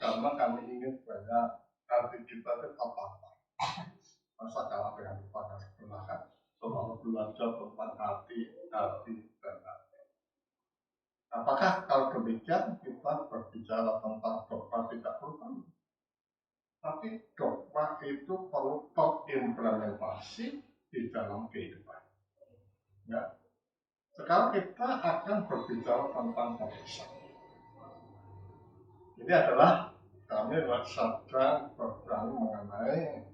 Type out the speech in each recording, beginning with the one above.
karena kami ingin supaya hati kita tetap lapang. Masa kalah dengan lupa kebenaran, selalu belajar tentang hati, dan hati. Apakah kalau demikian kita berbicara tentang dogma tidak perlu? Tapi dogma itu perlu terimplementasi di dalam kehidupan. Ya. Sekarang kita akan berbicara tentang baptisan. Ini adalah kami sedang berbicara mengenai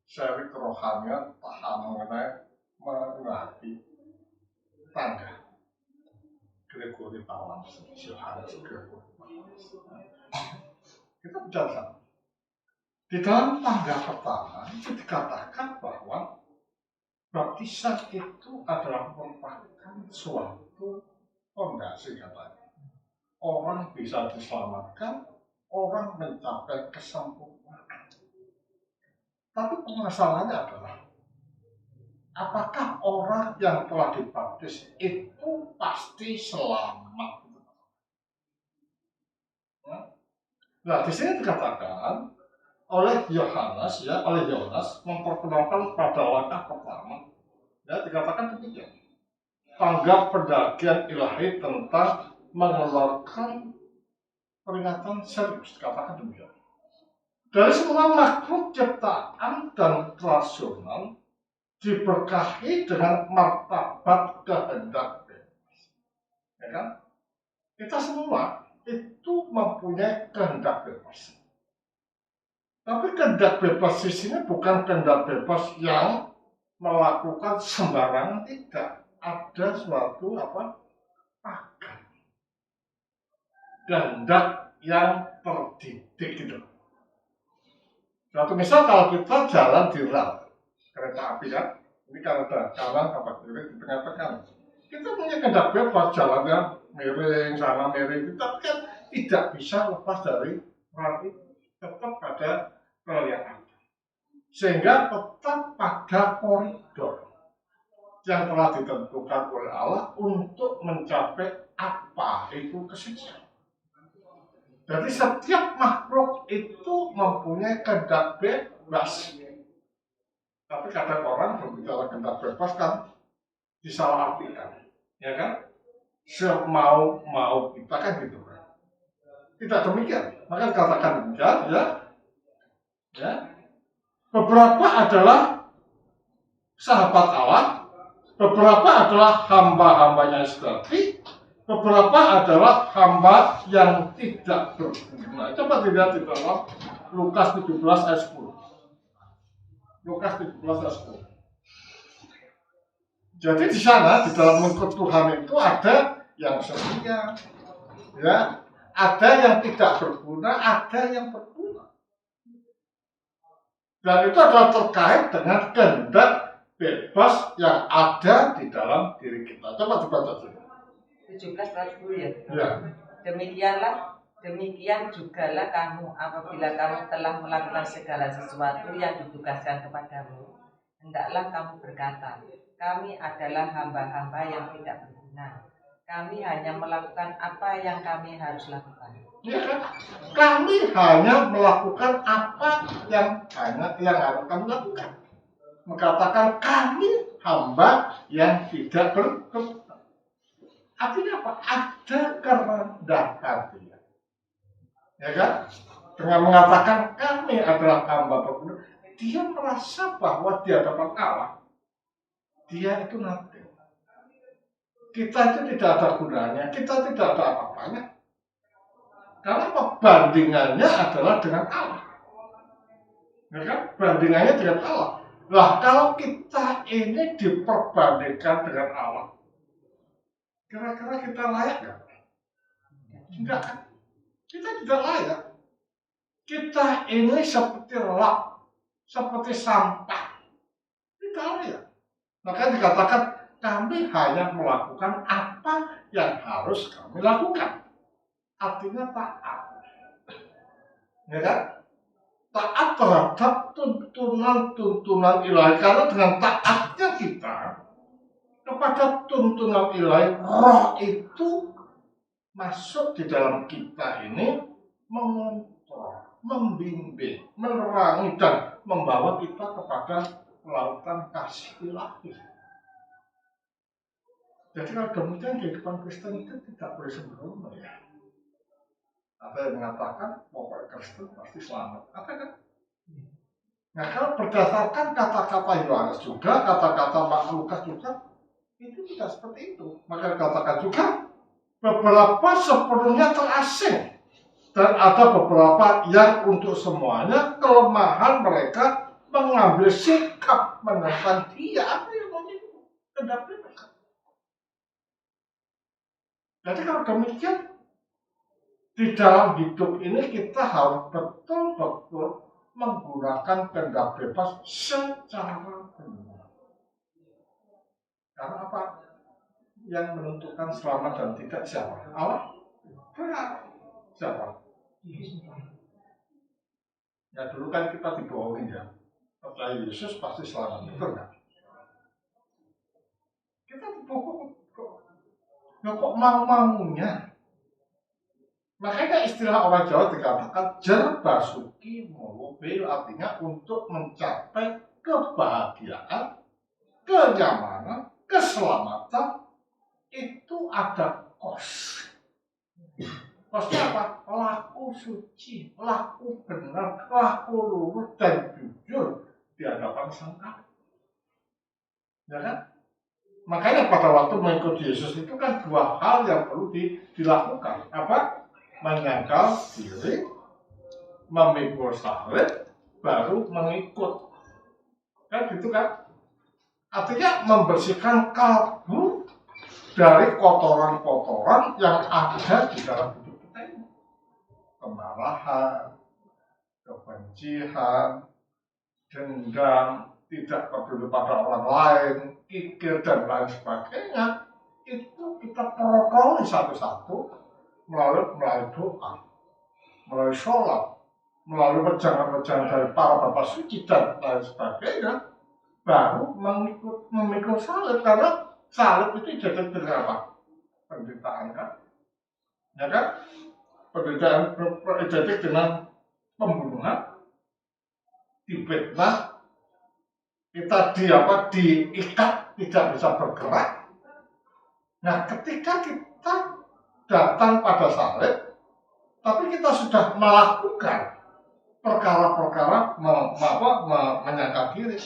seri kerohanian paham mengenai mengerti tangga Gregory Palamas, Yohanes Gregory Palamas. Kita bicara di dalam tangga pertama itu dikatakan bahwa baptisan itu adalah merupakan suatu fondasi katanya. Orang bisa diselamatkan, orang mencapai kesempurnaan. Tapi permasalahannya adalah, apakah orang yang telah dibaptis itu pasti selamat? Nah, di sini dikatakan oleh Yohanes, memperkenalkan pada langkah pertama, ya, dikatakan demikian. Tangga pendakian ilahi tentang mengeluarkan peringatan serius, katakan demikian. Dari semua makhluk ciptaan dan rasional diberkahi dengan martabat kehendak bebas. Ya kan? Kita semua itu mempunyai kehendak bebas. Tapi kehendak bebas di sini bukan kehendak bebas yang melakukan sembarangan, tidak. Ada suatu pagar. Kehendak yang terdidik gitu. Suatu misal kalau kita jalan di rel kereta api kan, ini kalau ada jalan apa kiri di tengah-tengah, kita punya kehendak bebas jalannya miring sana miring, tapi kan tidak bisa lepas dari rel itu, tetap pada rel yang ada, sehingga tetap pada koridor yang telah ditentukan oleh Allah untuk mencapai apa itu kesucian. Jadi setiap makhluk itu mempunyai kehendak bebas. Tapi kadang orang berbicara kehendak bebas kan disalahartikan, ya kan? Semau kita kan gitu kan? Tidak demikian. Maka katakan demikian, ya. Beberapa adalah sahabat Allah, beberapa adalah hamba-hambanya sejati, beberapa adalah hamba yang tidak berguna. Coba dilihat di dalam Lukas 17 ayat 10. Lukas 17 ayat 10. Jadi di sana di dalam mengikut Tuhan itu ada yang setia, ya, ada yang tidak berguna, ada yang berguna. Dan itu adalah terkait dengan kehendak bebas yang ada di dalam diri kita. Coba dibaca dulu. 17 ayat 10 ya. Ya. Demikian jugalah kamu apabila kamu telah melakukan segala sesuatu yang ditugaskan kepadamu, hendaklah kamu berkata, kami adalah hamba-hamba yang tidak berguna. Kami hanya melakukan apa yang kami harus lakukan. Ya kan? Kami hanya melakukan apa yang harus kami lakukan. Mengatakan kami hamba yang tidak berguna. Artinya apa? Ada kerendahan hati. Ya kan? Dengan mengatakan kami adalah hamba berguna, dia merasa bahwa di hadapan Allah dia itu nanti. Kita itu tidak ada gunanya, kita tidak ada apa-apanya. Karena bandingannya adalah dengan Allah. Ya kan? Bandingannya dengan Allah. Nah, kalau kita ini diperbandingkan dengan Allah, kira-kira kita layak nggak? Tidak kan? Kita tidak layak. Kita ini seperti lap, seperti sampah. Tidak layak. Maka dikatakan kami hanya melakukan apa yang harus kami lakukan. Artinya taat. Ya kan? Taat terhadap tuntunan ilahi. Karena dengan taatnya kita kepada tuntunan ilahi, roh itu masuk di dalam kita ini mengontrol. membimbing, menerangi dan membawa kita kepada lautan kasih ilahi. Jadi kalau demikian kehidupan Kristen itu tidak boleh sembrono ya. Ada yang mengatakan pokoknya Kristen pasti selamat. Ada kan? Nah kalau berdasarkan kata-kata Yohanes juga, kata-kata Lukas juga, itu tidak seperti itu. Maka dikatakan juga beberapa sepenuhnya terasing. Dan ada beberapa yang untuk semuanya kelemahan mereka mengambil sikap menentang dia. Apa yang mau itu? Kehendak mereka. Jadi kalau demikian, di dalam hidup ini kita harus betul-betul menggunakan kehendak bebas secara benar. Karena apa? Yang menentukan selamat dan tidak siapa? Allah? Benar. Siapa? Ya dulu kan kita dibohongin ya. Percaya Yesus pasti selamat, betul nggak? Kita dibohongin kok. Ya kok mau-maunya? Makanya istilah orang Jawa dikatakan jer basuki mobil, artinya untuk mencapai kebahagiaan, kenyamanan, keselamatan itu ada kos. Kosnya apa? Laku suci, laku benar, laku lurus dan jujur di hadapan Sang Allah. Ya kan? Makanya pada waktu mengikuti Yesus itu kan dua hal yang perlu dilakukan. Apa? Menyangkal diri, memikul salib, baru mengikut. Kan gitu kan? Artinya membersihkan kalbu dari kotoran-kotoran yang ada di dalam hidup kita ini. Kemarahan, kebencian, dendam, tidak peduli pada orang lain, kikir dan lain sebagainya, itu kita prokoli satu-satu melalui doa, melalui sholat, melalui wejangan-wejangan dari para bapak suci dan lain sebagainya, baru memikul salib, karena salib itu identik dengan apa? Penderitaan kan? Ya kan? Penderitaan identik dengan pembunuhan, difitnah, kita diikat, tidak bisa bergerak. Nah, ketika kita datang pada salib, tapi kita sudah melakukan perkara-perkara menyangkal diri,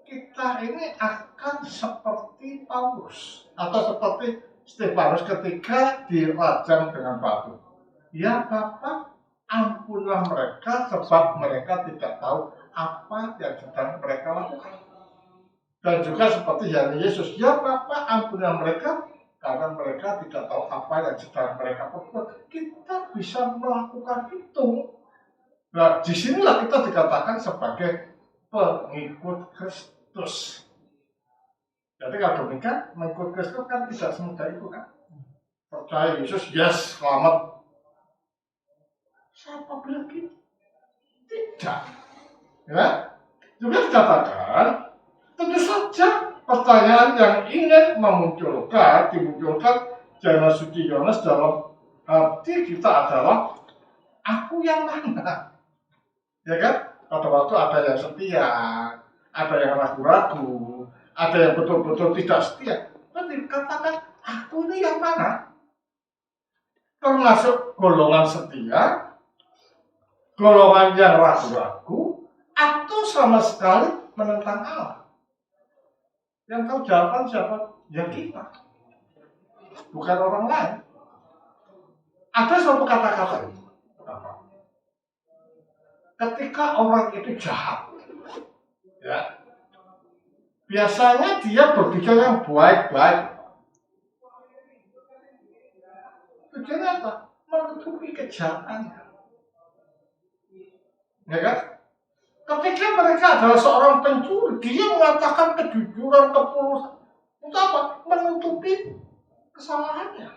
kita ini akan seperti Paulus atau seperti Stefanus ketika dirajam dengan batu. Ya Bapa, ampunilah mereka sebab mereka tidak tahu apa yang sedang mereka lakukan. Dan juga seperti yang Yesus, ya Bapa, ampunilah mereka karena mereka tidak tahu apa yang sedang mereka perbuat. Kita bisa melakukan itu. Nah, disinilah kita dikatakan sebagai pengikut Kristus. Jadi kalau demikian, mengikut Kristus kan tidak semudah itu kan. Percaya Yesus, yes, selamat. Siapa bilang gitu? Tidak. Ya, juga dikatakan, tentu saja pertanyaan yang ingin dimunculkan jana suci Yohanes dalam hati kita adalah, aku yang mana? Ya kan? Pada waktu ada yang setia, ada yang ragu-ragu, ada yang betul-betul tidak setia. Tapi dikatakan, aku ini yang mana? Termasuk golongan setia, golongan yang ragu-ragu, atau sama sekali menentang Allah. Yang tahu jawaban siapa? Ya kita. Bukan orang lain. Ada suatu kata-kata itu. Ketika orang itu jahat, ya, biasanya dia berbicara yang baik-baik. Tujuannya apa? Menutupi kejahatannya. Ya kan? Ketika mereka adalah seorang pencuri, dia mengatakan kejujuran, ketulusan. Untuk apa? Menutupi kesalahannya.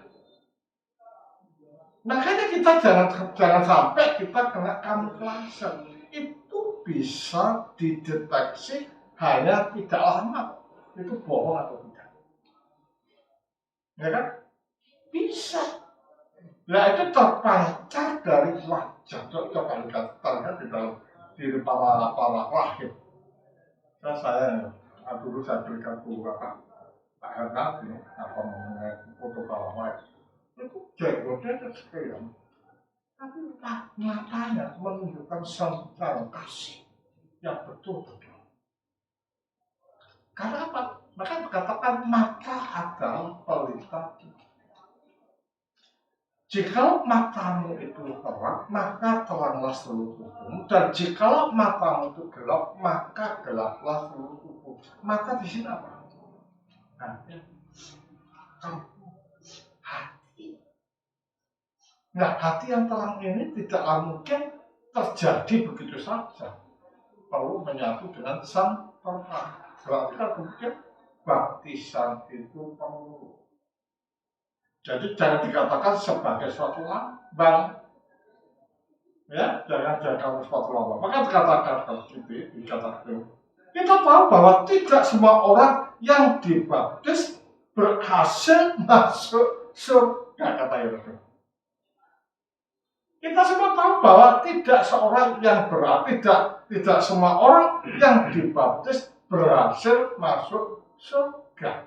Makanya kita jangan sampai kita kena kamuflase. Itu bisa dideteksi hanya tidak lama. Itu bohong atau tidak. Ya kan? Bisa Ya itu terpancar dari wajah. Coba lihat di dalam diri para rahib. Saya dulu saya berikan buku Pak Hernat ini apa mengenai foto para rahib. Itu jenggotnya itu sekian. Tapi matanya menunjukkan sang kasih yang betul-betul. Karena apa? Maka dikatakan mata adalah pelita. Jika matamu itu terang, maka teranglah seluruh tubuhmu. Dan jika matamu itu gelap, maka gelaplah seluruh tubuh. Mata di sini apa? Hati. Hati. Nah, hati yang terang ini tidaklah mungkin terjadi begitu saja. Perlu menyatu dengan sang terang. Berarti kan kemudian baptisan itu perlu. Jadi jangan dikatakan sebagai suatu lambang, ya, jangan jadikan suatu lambang. Maka dikatakan dikatakan. Kita tahu bahwa tidak semua orang yang dibaptis berhasil masuk surga, kata Yesus. Kita semua tahu bahwa tidak semua orang yang dibaptis berhasil masuk surga.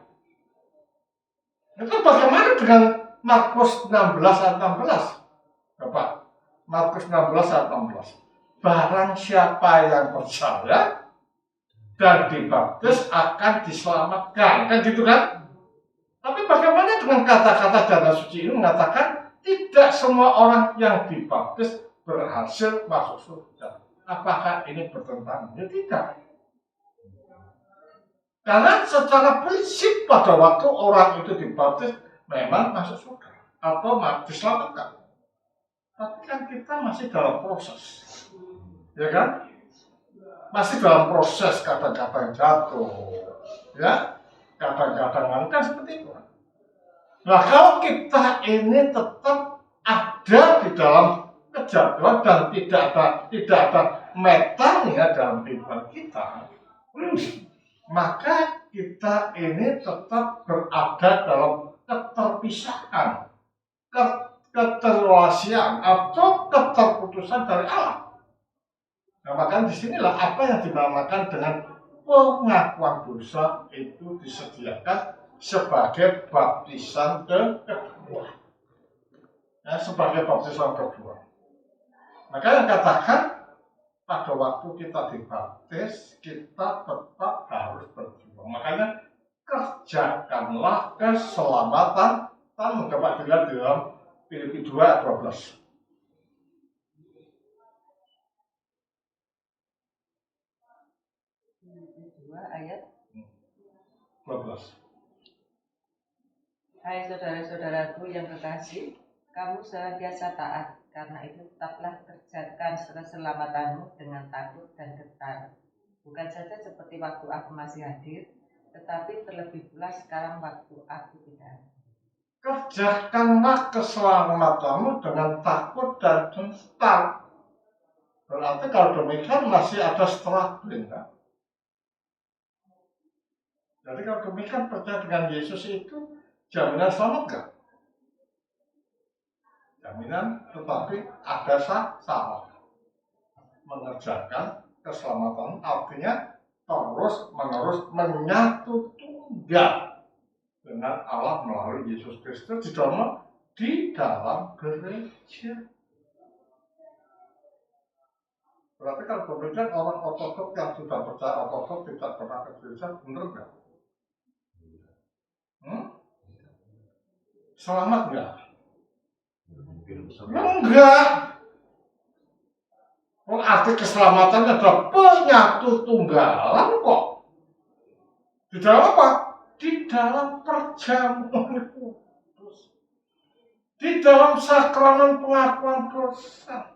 Itu bagaimana dengan Markus 16 ayat 16? Bapak, Markus 16 ayat 16. Barang siapa yang percaya dan dibaptis akan diselamatkan. Kan gitu kan? Tapi bagaimana dengan kata-kata Dana Suci ini mengatakan tidak semua orang yang dibaptis berhasil masuk surga. Apakah ini bertentangan? Ya tidak. Karena secara prinsip pada waktu orang itu dibaptis memang masuk surga atau diselamatkan. Tapi kan kita masih dalam proses, ya kan? Masih dalam proses kadang-kadang jatuh, ya, kadang-kadang kan seperti itu. Nah kalau kita ini tetap ada di dalam kejatuhan dan tidak ada metanya dalam kehidupan kita, maka kita ini tetap berada dalam keterpisahan, keterwasian atau keterputusan dari Allah. Nah, maka disinilah apa yang dinamakan dengan pengakuan dosa itu disediakan sebagai baptisan kedua. Nah, sebagai baptisan kedua. Maka yang katakan pada waktu kita dibaptis, kita tetap harus berjuang. Makanya kerjakanlah keselamatan. Kita dapat dilihat di dalam Filipi 2 ayat 12. Filipi 2 ayat 12. Hai saudara-saudaraku yang kekasih, kamu senantiasa taat, karena itu tetaplah kerjakan keselamatanmu dengan takut dan gentar. Bukan saja seperti waktu aku masih hadir, tetapi terlebih pula sekarang waktu aku tidak ada. Kerjakanlah keselamatanmu dengan takut dan gentar. Berarti kalau demikian masih ada struggling, kan? Jadi kalau demikian percaya dengan Yesus itu jaminan selamat nggak? Jaminan, tetapi ada salah. Mengerjakan keselamatan artinya terus-menerus menyatu tunggal dengan Allah melalui Yesus Kristus di dalam gereja. Berarti kalau demikian orang ortodok yang sudah percaya ortodok tidak pernah ke gereja, benar nggak? Selamat nggak? Enggak. Arti keselamatan adalah penyatu tunggalan kok. Di dalam apa? Di dalam perjamuan kudus. Di dalam sakramen pengakuan dosa.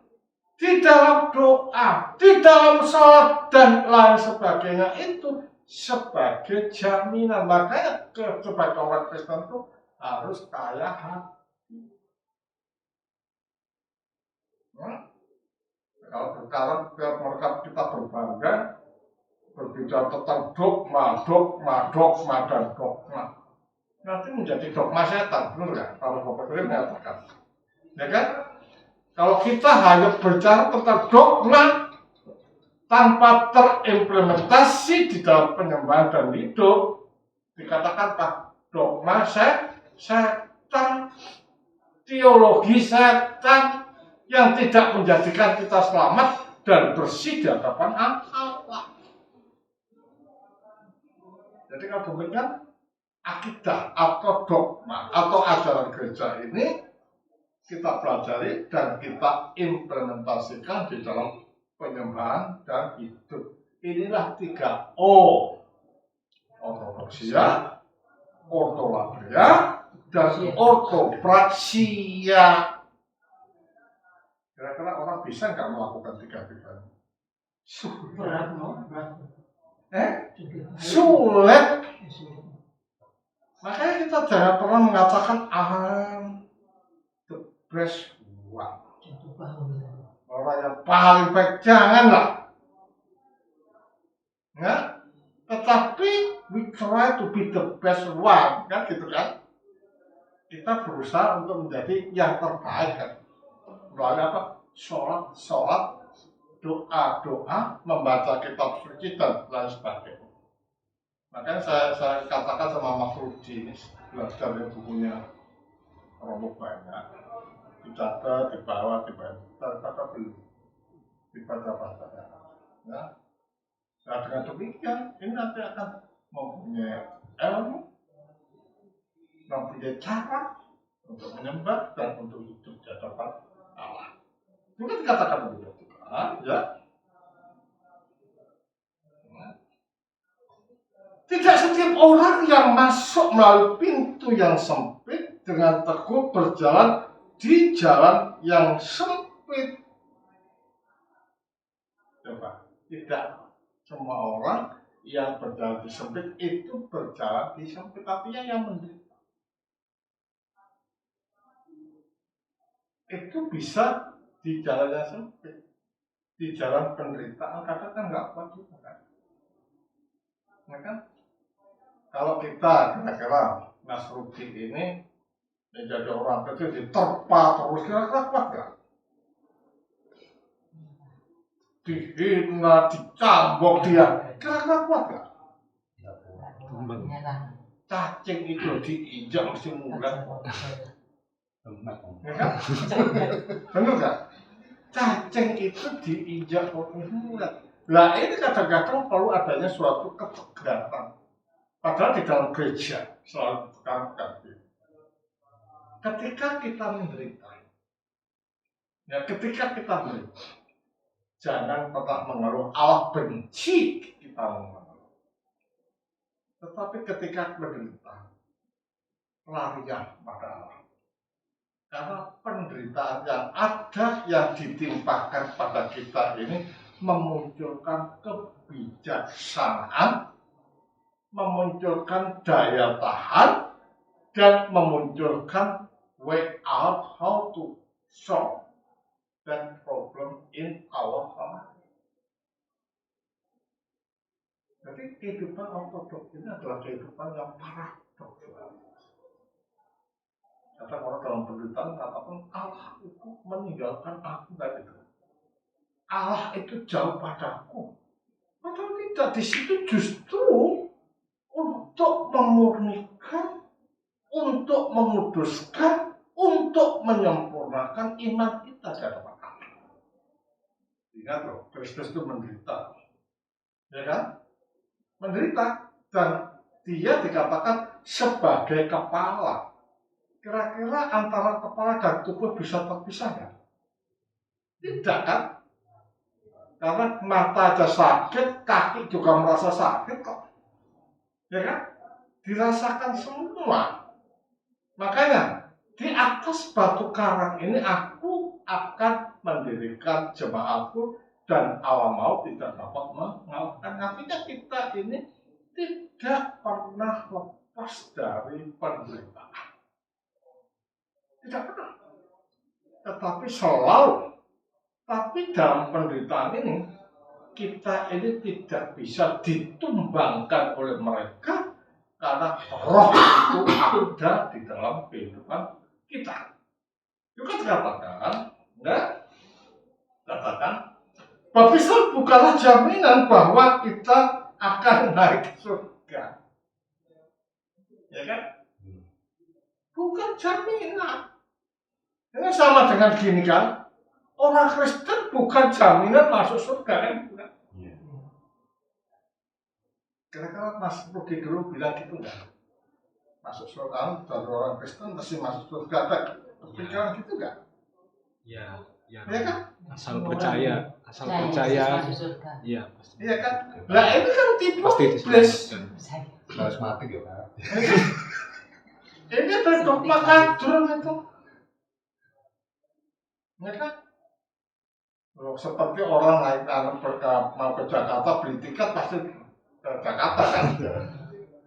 Di dalam doa. Di dalam salat dan lain sebagainya itu sebagai jaminan. Makanya sebagai orang Kristen itu harus kaya hati. Kalau mereka kita berbangga berbicara tentang dogma dan dogma, nanti menjadi dogma setan, benar nggak? Kalau Bapak Krim mengatakan, Ya kan? Kalau kita hanya bicara tentang dogma tanpa terimplementasi di dalam penyembahan dan hidup, dikatakan Pak, dogma setan, teologi setan yang tidak menjadikan kita selamat dan bersih di hadapan Allah. Jadi kalau demikian, akidah atau dogma atau ajaran gereja ini kita pelajari dan kita implementasikan di dalam penyembahan dan hidup. Inilah 3O: ortodoksia, ortolatria, dan ortopraksia. Kira-kira orang bisa nggak melakukan 3-tiganya? Berat. Sulit. Makanya kita jangan pernah mengatakan the best one. Orang yang paling baik, janganlah. Ya? Tetapi we try to be the best one, kan gitu kan? Kita berusaha untuk menjadi yang terbaik kan. Melalui apa? Sholat, doa, membaca kitab suci dan lain sebagainya. Makanya saya katakan sama Mas Rudi ini belajar dari bukunya Romo banyak, dicatat, dibawa, kata beli, dibaca-baca. Ya. Nah dengan demikian ini nanti akan mempunyai ilmu, mempunyai cara untuk menyembah dan untuk hidup di hadapan Allah. Mungkin dikatakan begitu juga, ya. Tidak setiap orang yang masuk melalui pintu yang sempit dengan teguh berjalan di jalan yang sempit. Coba, tidak semua orang yang berjalan di sempit itu berjalan di sempit, artinya yang menderita. Itu bisa di jalan yang sempit, di jalan penderitaan, kadang kan nggak kuat juga kan. Ya kan? Kalau kita kira-kira Mas Rudi ini menjadi orang kecil diterpa terus, kira-kira kuat nggak? Dihina, dicambok dia, kira-kira kuat nggak? Cacing itu diinjak mesti mudah. Ya kan? Benar nggak? Cacing itu diinjak mudah. Nah ini kadang-kadang perlu adanya suatu ketegasan. Padahal di dalam gereja selalu ditekankan. Ketika kita menderita, jangan pernah mengeluh Allah benci kita mengeluh. Tetapi ketika menderita, larilah pada Allah. Karena penderitaan yang ada yang ditimpakan pada kita ini memunculkan kebijaksanaan, memunculkan daya tahan, dan memunculkan way out how to solve that problem in our life. Jadi kehidupan ortodoks ini adalah kehidupan yang paradoksul. Kadang orang dalam penderitaan mengatakan Allah itu meninggalkan aku gitu. Allah itu jauh padaku. Padahal tidak, di situ justru untuk memurnikan, untuk menguduskan, untuk menyempurnakan iman kita di hadapan Allah. Ingat loh, Kristus itu menderita, ya kan? Menderita, dan dia dikatakan sebagai kepala. Kira-kira antara kepala dan tubuh bisa terpisah nggak? Tidak kan? Karena mata aja sakit, kaki juga merasa sakit kok. Ya kan? Dirasakan semua. Makanya di atas batu karang ini aku akan mendirikan jemaatku dan alam maut tidak dapat mengalahkan. Artinya kita ini tidak pernah lepas dari penderitaan. Tidak pernah. Tetapi selalu. Tapi dalam penderitaan ini kita ini tidak bisa ditumbangkan oleh mereka karena roh itu ada di dalam kehidupan kita. Itu kan dikatakan, enggak? Katakan, baptisan bukanlah jaminan bahwa kita akan naik ke surga. Ya kan? Bukan jaminan. Ini sama dengan gini kan, orang Kristen bukan jaminan masuk surga kan? Bukan. Kira-kira Mas Ruki dulu bilang gitu enggak? Masuk surga dari orang Kristen mesti masuk surga, ada pikiran gitu enggak? Ya, ya. Iya kan? Asal percaya. Masuk surga. Iya, pasti. Iya kan? Lah ini kan tipu Pasti iblis. diselamatkan. Harus mati ya Pak. Ini ada dogma kadrun itu. Ya kan? Loh, seperti orang naik mau ke Jakarta beli tiket pasti ke Jakarta kan?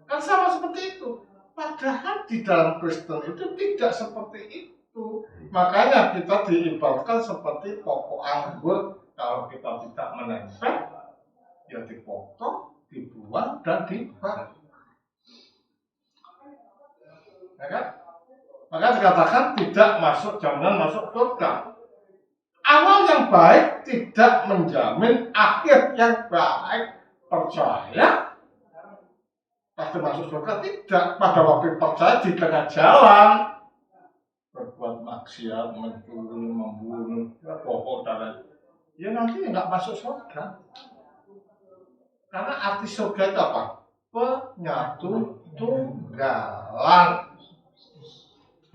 Kan sama seperti itu. Padahal di dalam Kristen itu tidak seperti itu. Makanya kita diibaratkan seperti pokok anggur. Kalau kita tidak menempel, ya dipotong, dibuang, dan dibakar. Ya kan? Maka dikatakan tidak masuk jaminan masuk surga. Awal yang baik tidak menjamin akhir yang baik. Percaya pasti masuk surga, tidak. Pada waktu percaya di tengah jalan berbuat maksiat, mencuri, membunuh, pokok dan lain, ya nanti nggak masuk surga. Karena arti surga itu apa? Penyatu tunggalan.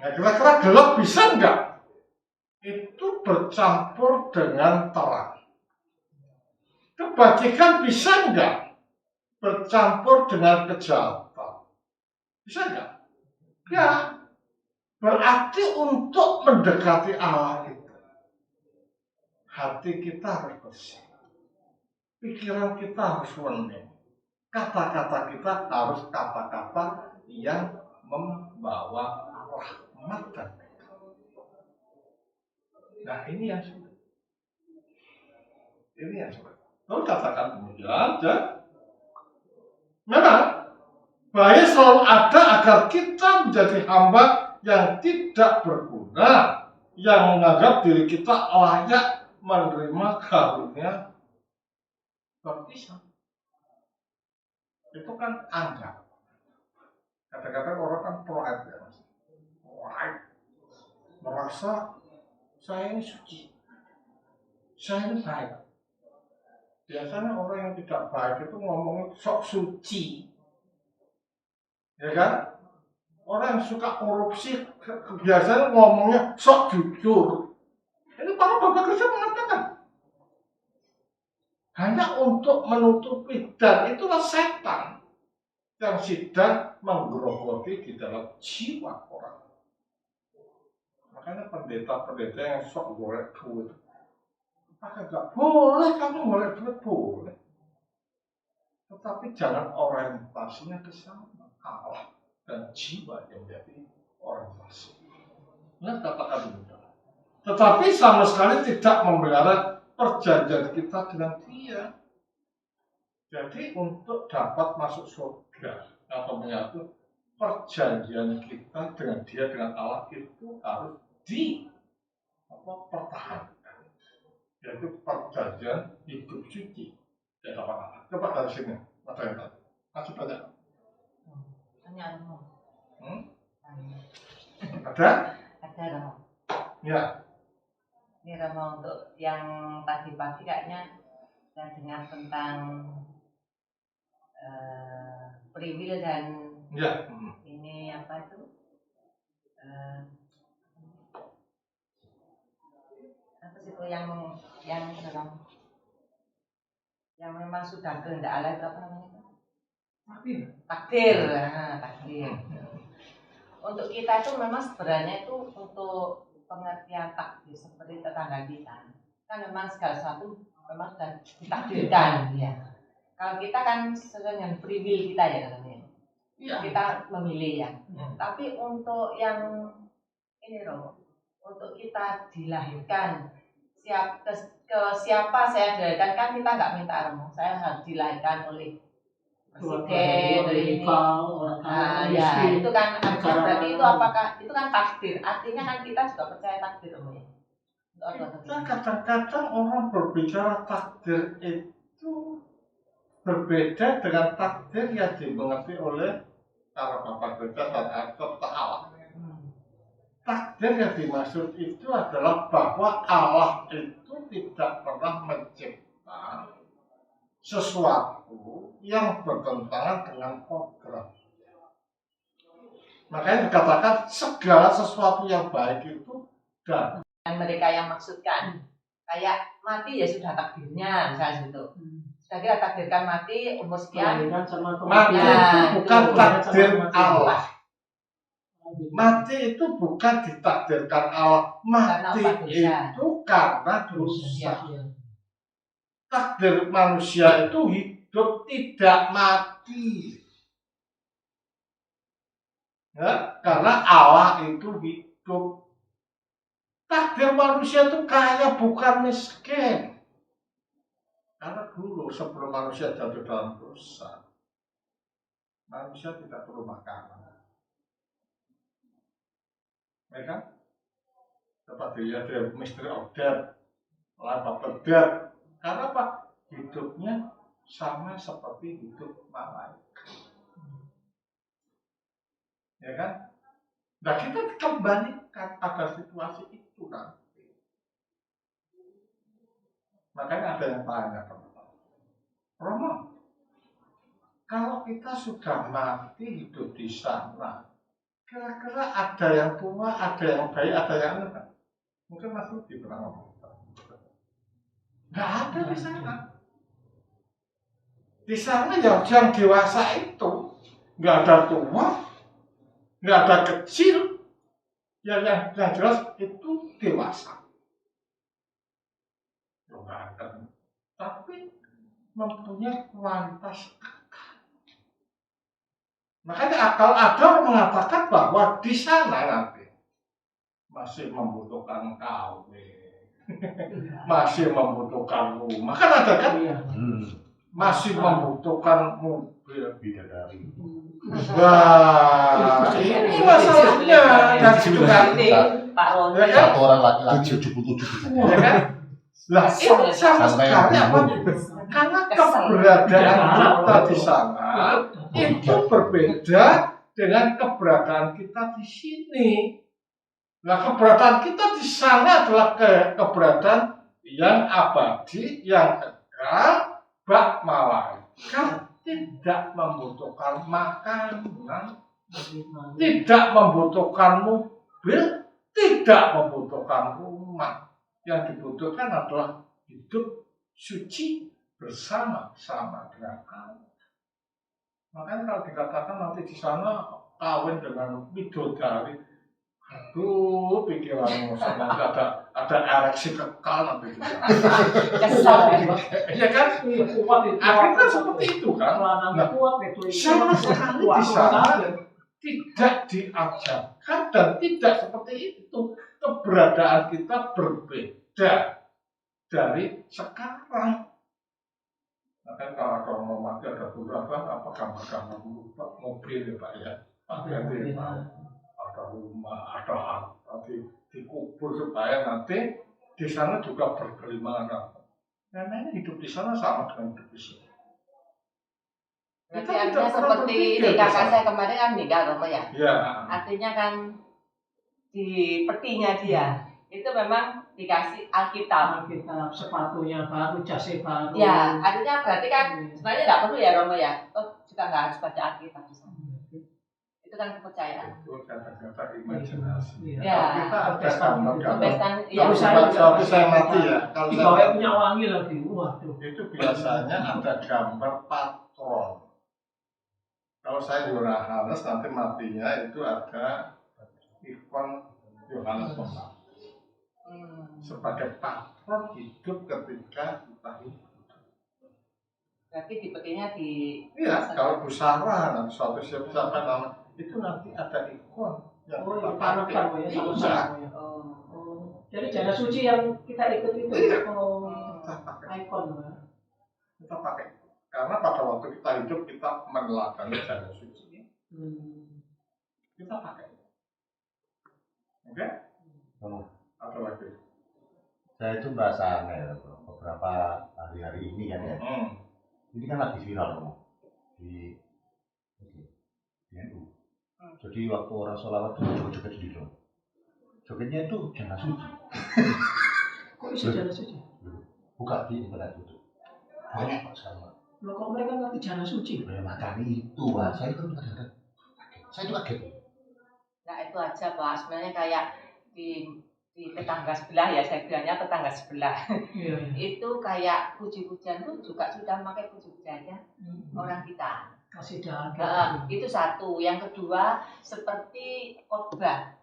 Nah, kira-kira gelap bisa nggak? Itu bercampur dengan terang. Kebajikan bisa nggak? Bercampur dengan kejahatan. Bisa nggak? Ya. Berarti untuk mendekati Allah itu, hati kita harus bersih. Pikiran kita harus bening. Kata-kata kita harus kata-kata yang membawa rahmat dan berkah. Nah ini yang sulit. Ini yang sulit. Lalu katakan kemudian, memang bahaya selalu ada agar kita menjadi hamba yang tidak berguna, yang menganggap diri kita layak menerima karunia baptisan. Itu kan anggap. Kata-kata orang kan pride ya mas. Pride. Merasa saya ini suci. Saya ini baik. Biasanya orang yang tidak baik itu ngomongnya sok suci. Ya kan? Orang yang suka korupsi biasanya ngomongnya sok jujur. Ini para bapak Kristen mengatakan hanya untuk menutupi, dan itulah setan yang sedang menggerogoti di dalam jiwa orang. Makanya pendeta-pendeta yang sok golek duit, maka nggak boleh kamu golek duit, boleh. Tetapi jangan orientasinya ke sana, Allah dan jiwa yang menjadi orientasi. Nah, katakan begitu. Tetapi sama sekali tidak memelihara perjanjian kita dengan Dia. Jadi untuk dapat masuk surga atau menyatu, perjanjian kita dengan Dia, dengan Allah itu harus pertahankan. Yaitu perjanjian hidup suci. Ya apa? Coba dari sini, ada yang tanya. Masih banyak. Tanya Romo. Ada? Ada Romo. Ya. Ini Romo untuk yang tadi pagi kayaknya saya dengar tentang free will dan Ya. ini apa itu? Apa sih itu yang memang sudah kehendak Allah itu apa namanya? Takdir. Nah, takdir. Untuk kita itu memang sebenarnya itu untuk pengertian takdir seperti tetangga kita. Kan memang segala sesuatu memang sudah ditakdirkan ya. Kalau kita kan sesuai dengan free will kita ya katanya. Ya. Kita memilih ya. Tapi untuk yang ini Romo, untuk kita dilahirkan ke siapa saya dilahirkan kan kita nggak minta Romo. Saya harus dilahirkan oleh presiden ini. orang Nah, kaya, ya miskin. itu kan artinya Negara berarti itu mana? apakah itu kan takdir? Artinya kan kita juga percaya takdir, Om ya. Kita kadang-kadang orang berbicara takdir itu berbeda dengan takdir yang dimengerti oleh para bapak gereja dan atau Allah. Takdir yang dimaksud itu adalah bahwa Allah itu tidak pernah mencipta sesuatu yang bertentangan dengan kodrat. Makanya dikatakan segala sesuatu yang baik itu dan mereka yang maksudkan kayak mati ya sudah takdirnya misalnya gitu. Sudah kita takdirkan mati umur sekian. Mati itu bukan takdir Allah. Mati itu bukan ditakdirkan Allah. Mati itu karena dosa. Takdir manusia itu hidup tidak mati. Ya, karena Allah itu hidup. Takdir manusia itu kaya bukan miskin. Karena dulu sebelum manusia jatuh dalam dosa, manusia tidak perlu makanan. Ya kan? Dapat dilihat dari misteri order, laba pedar. Karena apa? Hidupnya sama seperti hidup malaikat. Ya kan? Nah kita kembalikan pada situasi itu nanti. Makanya ada yang tanya teman-teman, Romo, kalau kita sudah mati hidup di sana, kira-kira ada yang tua, ada yang baik, ada yang enggak? Mungkin Mas Rudi pernah ngomong. Nggak ada di sana. Di sana yang dewasa itu nggak ada tua, nggak ada kecil, yang jelas itu dewasa. Nggak ada. Tapi mempunyai kualitas akal. Makanya akal ada orang mengatakan bahwa di sana nanti masih membutuhkan kawin, masih membutuhkan rumah, kan ada kan? Masih membutuhkan mobil bidadari. Wah, ini masalahnya dan itu kan Pak Roni. Satu orang laki-laki 77 ya kan? Lah itu sama sekali apa? Karena keberadaan kita di sana itu berbeda dengan keberadaan kita di sini. Nah, keberadaan kita di sana adalah keberadaan yang abadi, yang kekal, bak malaikat, tidak membutuhkan makanan, tidak membutuhkan mobil, tidak membutuhkan rumah. Yang dibutuhkan adalah hidup suci bersama-sama dengan Allah. Makanya kalau dikatakan nanti di sana kawin dengan bidodari, aduh pikiranmu nanti ada ereksi kekal nanti di sana. Ya kan? Akhirnya seperti itu kan. Nah, sama sekali di sana tidak diajarkan dan tidak seperti itu. Keberadaan kita berbeda dari sekarang. Nah kan kalau mau mati ada beberapa apa gambar-gambar mobil ya Pak ya. Ada rumah, ada harta dikubur supaya nanti di sana juga berkelimangan. Karena hidup di sana sama dengan hidup di sini. Berarti artinya seperti di kakak saya kemarin kan nikah Romo ya. Ya. Artinya kan di petinya dia itu memang dikasih Alkitab, sepatunya baru, jasnya baru. ya artinya berarti kan sebenarnya tidak perlu ya Romo ya, juga nggak harus baca Alkitab di sana. Itu kan kepercayaan. Itu kata-kata imajinasi. Ya. Kita ada gambar-gambar. Ya. Suatu saya mati ya. Kalau saya punya wangi lagi, waduh. Itu biasanya ada gambar patron. Kalau saya Yohanes nanti matinya itu ada ikon Yohanes Pembaptis sebagai patron hidup ketika kita hidup. Berarti di petinya di. Iya, kalau busara nanti suatu siapa nama itu nanti ada ikon yang kita pakai. Iya. Jadi jana suci yang kita ikut itu. Iya. Ikon. Kita pakai Karena pada waktu kita hidup kita meneladani jalan suci. Kita pakai. Oke? Apa lagi? Saya itu merasa aneh ya, Bro. Beberapa hari-hari ini kan ya. Ini kan lagi viral loh di NU. Jadi waktu orang sholawat itu joget-joget sendiri. Jogetnya itu jangan suci. Kok bisa jalan suci? Buka di internet itu. Banyak Pak sekarang. Loh kok mereka ngerti jalan suci? Ya makanya itu Pak. Saya itu kadang-kadang kaget. Saya itu kaget. Nah itu aja Pak, sebenarnya kayak di tetangga sebelah ya, saya bilangnya tetangga sebelah. Iya. Itu kayak puji-pujian tuh juga sudah pakai puji-pujiannya orang kita. Kasih jalan. Itu satu. Yang kedua seperti khotbah.